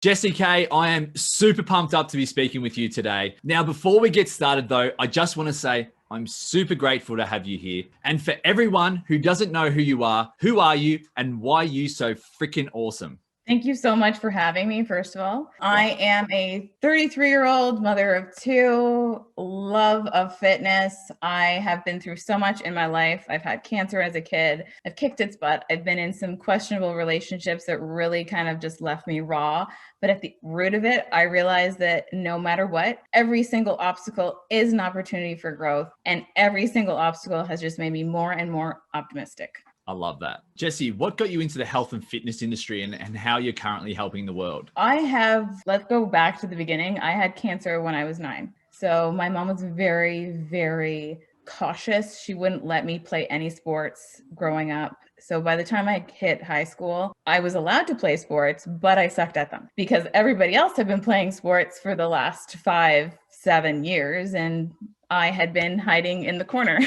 Jessie Cae, I am super pumped up to be speaking with you today. Now, before we get started though, I just want to say I'm super grateful to have you here. And for everyone who doesn't know who are you and why you so freaking awesome? Thank you so much for having me, first of all. I am a 33-year-old mother of two, love of fitness. I have been through so much in my life. I've had cancer as a kid. I've kicked its butt. I've been in some questionable relationships that really kind of just left me raw. But at the root of it, I realized that no matter what, every single obstacle is an opportunity for growth. And every single obstacle has just made me more and more optimistic. I love that. Jessie, what got you into the health and fitness industry and how you're currently helping the world? Let's go back to the beginning. I had cancer when I was 9. So my mom was very, very cautious. She wouldn't let me play any sports growing up. So by the time I hit high school, I was allowed to play sports, but I sucked at them because everybody else had been playing sports for the last 5-7 years. And I had been hiding in the corner.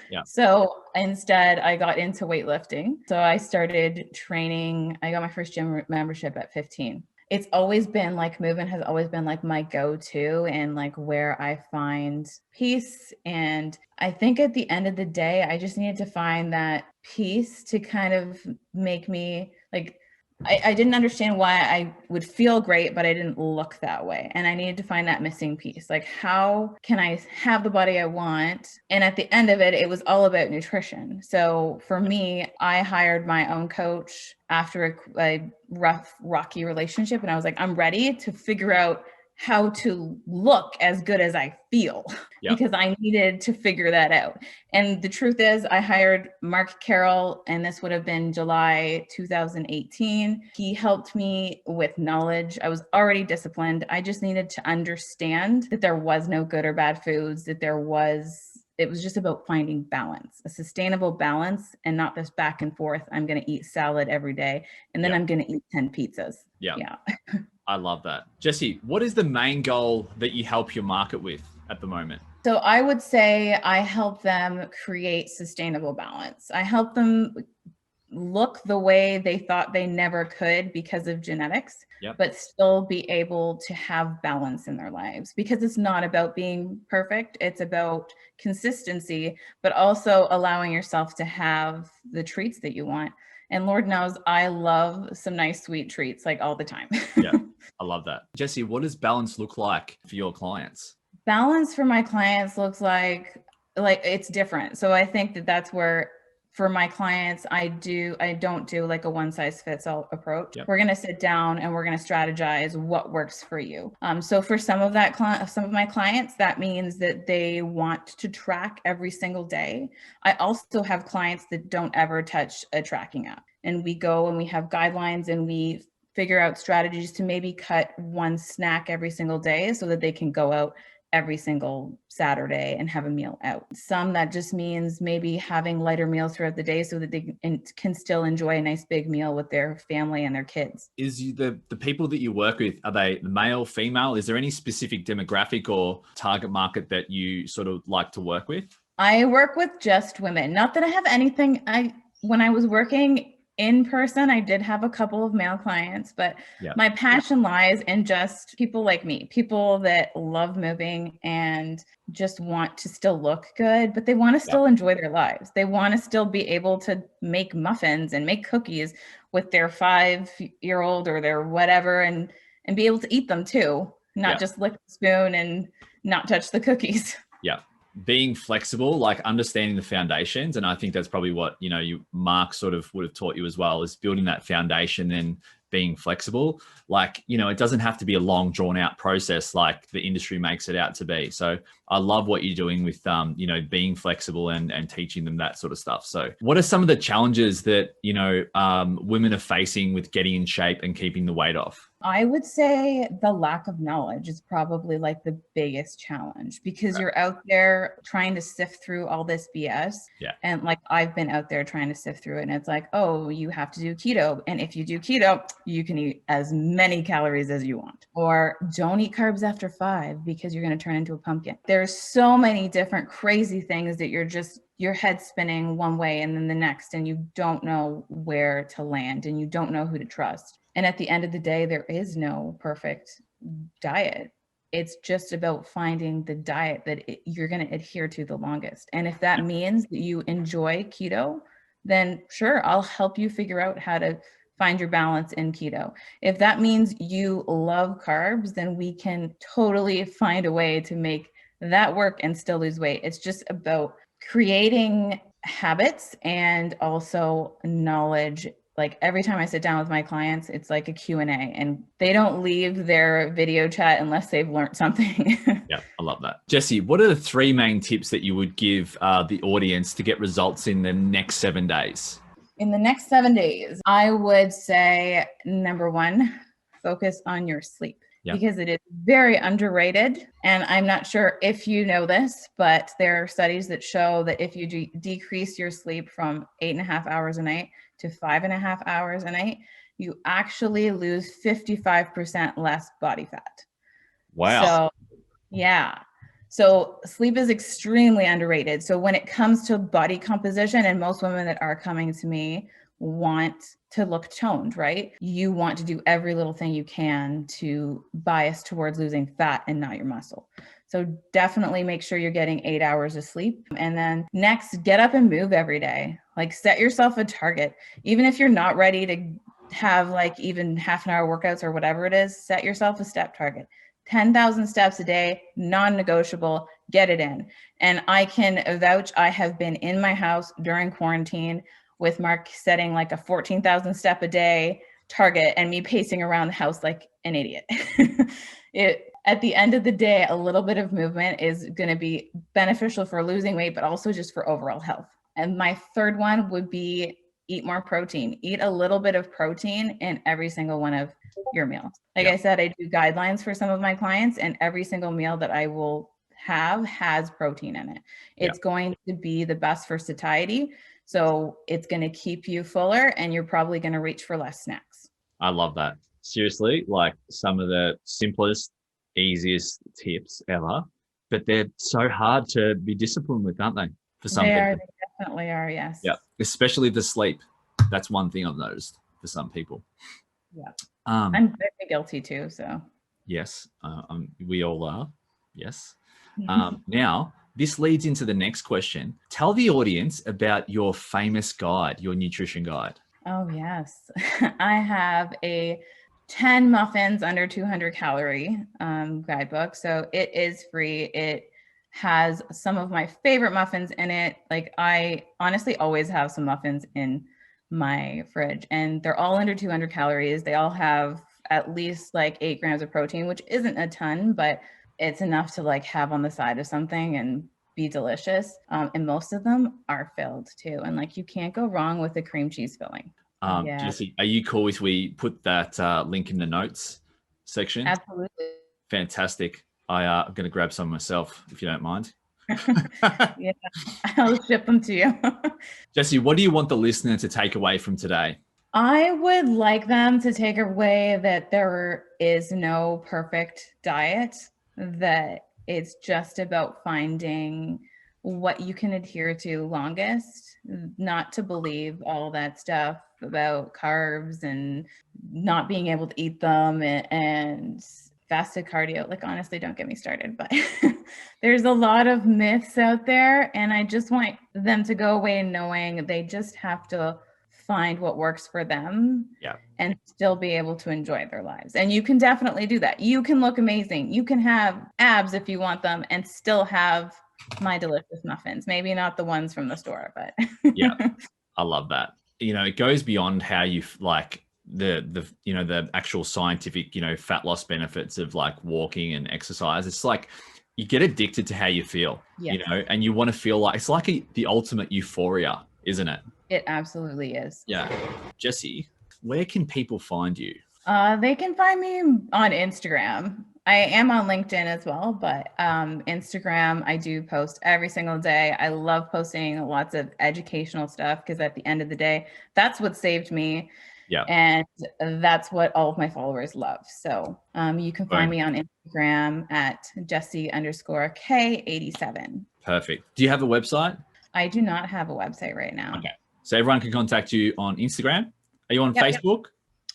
Yeah. So instead, I got into weightlifting. So I started training. I got my first gym membership at 15. It's always been like movement has always been like my go-to and like where I find peace. And I think at the end of the day, I just needed to find that peace to kind of make me like, I didn't understand why I would feel great, but I didn't look that way. And I needed to find that missing piece. Like, how can I have the body I want? And at the end of it, it was all about nutrition. So for me, I hired my own coach after a rough, rocky relationship. And I was like, I'm ready to figure out how to look as good as I feel because I needed to figure that out. And the truth is I hired Mark Carroll, and this would have been July 2018. He helped me with knowledge. I was already disciplined. I just needed to understand that there was no good or bad foods, it was just about finding balance, a sustainable balance, and not this back and forth. I'm going to eat salad every day and then I'm going to eat 10 pizzas. Yeah. I love that. Jessie, what is the main goal that you help your market with at the moment? So I would say I help them create sustainable balance. I help them look the way they thought they never could because of genetics, but still be able to have balance in their lives, because it's not about being perfect. It's about consistency, but also allowing yourself to have the treats that you want. And Lord knows I love some nice sweet treats like all the time. Yeah, I love that. Jessie, what does balance look like for your clients? Balance for my clients looks like it's different. So I think that that's where for my clients, I don't do like a one size fits all approach. We're going to sit down and we're going to strategize what works for you. So for some of my clients, that means that they want to track every single day. I also have clients that don't ever touch a tracking app, and we go and we have guidelines and we figure out strategies to maybe cut one snack every single day so that they can go out every single Saturday and have a meal out. Some that just means maybe having lighter meals throughout the day so that they can still enjoy a nice big meal with their family and their kids. Is the people that you work with, are they male, female? Is there any specific demographic or target market that you sort of like to work with? I work with just women. Not that I have anything. When I was working in person, I did have a couple of male clients, but my passion lies in just people like me, people that love moving and just want to still look good, but they want to still enjoy their lives. They want to still be able to make muffins and make cookies with their 5-year-old or their whatever and be able to eat them too, not just lick the spoon and not touch the cookies. Yeah. Being flexible, like understanding the foundations. And I think that's probably what, Mark sort of would have taught you as well, is building that foundation and being flexible. Like, it doesn't have to be a long drawn out process like the industry makes it out to be. So I love what you're doing with, being flexible and teaching them that sort of stuff. So what are some of the challenges that, women are facing with getting in shape and keeping the weight off? I would say the lack of knowledge is probably like the biggest challenge, because you're out there trying to sift through all this BS. Yeah. And like I've been out there trying to sift through it, and it's like, oh, you have to do keto. And if you do keto, you can eat as many calories as you want. Or don't eat carbs after 5 because you're going to turn into a pumpkin. There's so many different crazy things that your head spinning one way and then the next, and you don't know where to land and you don't know who to trust. And at the end of the day, there is no perfect diet. It's just about finding the diet that you're going to adhere to the longest. And if that means that you enjoy keto, then sure, I'll help you figure out how to find your balance in keto. If that means you love carbs, then we can totally find a way to make that work and still lose weight. It's just about creating habits and also knowledge. Like every time I sit down with my clients, it's like a Q&A, and they don't leave their video chat unless they've learned something. Yeah, I love that. Jessie, what are the 3 main tips that you would give the audience to get results in the next 7 days? In the next 7 days, I would say, number 1, focus on your sleep. Yep. Because it is very underrated. And I'm not sure if you know this, but there are studies that show that if you decrease your sleep from 8.5 hours a night to 5.5 hours a night, you actually lose 55% less body fat. Wow. So, yeah. So sleep is extremely underrated. So when it comes to body composition, and most women that are coming to me want to look toned, right? You want to do every little thing you can to bias towards losing fat and not your muscle. So definitely make sure you're getting 8 hours of sleep. And then next, get up and move every day. Like set yourself a target. Even if you're not ready to have like even half an hour workouts or whatever it is, set yourself a step target. 10,000 steps a day, non-negotiable, get it in. And I can vouch, I have been in my house during quarantine with Mark setting like a 14,000 step a day target and me pacing around the house like an idiot. At the end of the day, a little bit of movement is going to be beneficial for losing weight, but also just for overall health. And my third one would be eat more protein. Eat a little bit of protein in every single one of your meals. Like I said, I do guidelines for some of my clients, and every single meal that I will have has protein in it. It's going to be the best for satiety. So it's going to keep you fuller, and you're probably going to reach for less snacks. I love that. Seriously, like some of the simplest, easiest tips ever, but they're so hard to be disciplined with, aren't they? For some people. They definitely are, yes. Yeah, especially the sleep. That's one thing I've noticed for some people. Yeah. I'm very guilty too, so. Yes, we all are. Yes. Now, this leads into the next question. Tell the audience about your famous guide, your nutrition guide. Oh, yes. I have a 10 muffins under 200 calorie guidebook. So it is free. It has some of my favorite muffins in it. Like I honestly always have some muffins in my fridge, and they're all under 200 calories. They all have at least like 8 grams of protein, which isn't a ton, but it's enough to like have on the side of something and be delicious. And most of them are filled too. And like, you can't go wrong with the cream cheese filling. Jessie, are you cool if we put that link in the notes section? Absolutely. Fantastic. I'm going to grab some myself, if you don't mind. Yeah, I'll ship them to you. Jessie, what do you want the listener to take away from today? I would like them to take away that there is no perfect diet, that it's just about finding what you can adhere to longest, not to believe all that stuff about carbs and not being able to eat them and fasted cardio. Like, honestly, don't get me started, but there's a lot of myths out there, and I just want them to go away knowing they just have to find what works for them and still be able to enjoy their lives. And you can definitely do that. You can look amazing. You can have abs if you want them and still have my delicious muffins. Maybe not the ones from the store, but yeah, I love that. You know, it goes beyond how you like the actual scientific, fat loss benefits of like walking and exercise. It's like you get addicted to how you feel, and you want to feel like it's like the ultimate euphoria, isn't it? It absolutely is. Yeah. Jessie, where can people find you? They can find me on Instagram. I am on LinkedIn as well, but Instagram, I do post every single day. I love posting lots of educational stuff because at the end of the day, that's what saved me. Yeah. And that's what all of my followers love. So you can find me on Instagram at Jessie_Cae87. Perfect. Do you have a website? I do not have a website right now. Okay. So everyone can contact you on Instagram. Are you on Facebook?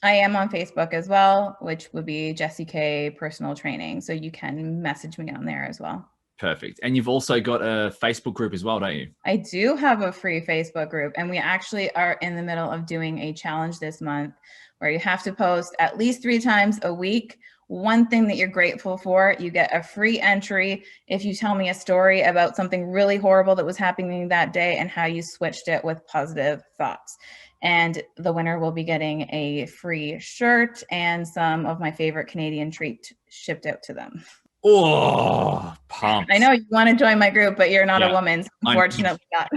I am on Facebook as well, which would be Jessie Cae Personal Training. So you can message me on there as well. Perfect. And you've also got a Facebook group as well, don't you? I do have a free Facebook group, and we actually are in the middle of doing a challenge this month where you have to post at least 3 times a week one thing that you're grateful for. You get a free entry if you tell me a story about something really horrible that was happening that day and how you switched it with positive thoughts. And the winner will be getting a free shirt and some of my favorite Canadian treats shipped out to them. Oh, pumped. I know you want to join my group, but you're not a woman, so unfortunately not.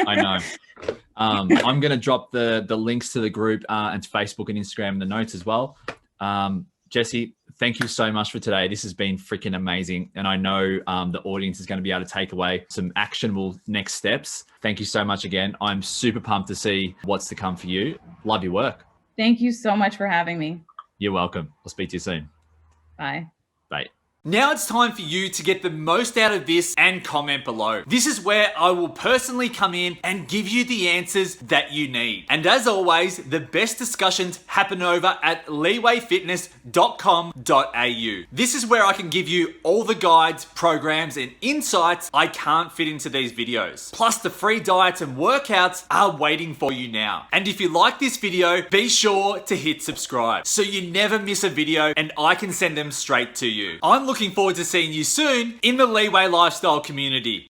I know. I'm going to drop the links to the group and to Facebook and Instagram in the notes as well. Jessie, thank you so much for today. This has been freaking amazing. And I know the audience is going to be able to take away some actionable next steps. Thank you so much again. I'm super pumped to see what's to come for you. Love your work. Thank you so much for having me. You're welcome. I'll speak to you soon. Bye. Bye. Now it's time for you to get the most out of this and comment below. This is where I will personally come in and give you the answers that you need. And as always, the best discussions happen over at LeaWayFitness.com.au. This is where I can give you all the guides, programs, and insights I can't fit into these videos. Plus the free diets and workouts are waiting for you now. And if you like this video, be sure to hit subscribe so you never miss a video and I can send them straight to you. I'm looking forward to seeing you soon in the LeaWay Lifestyle Community.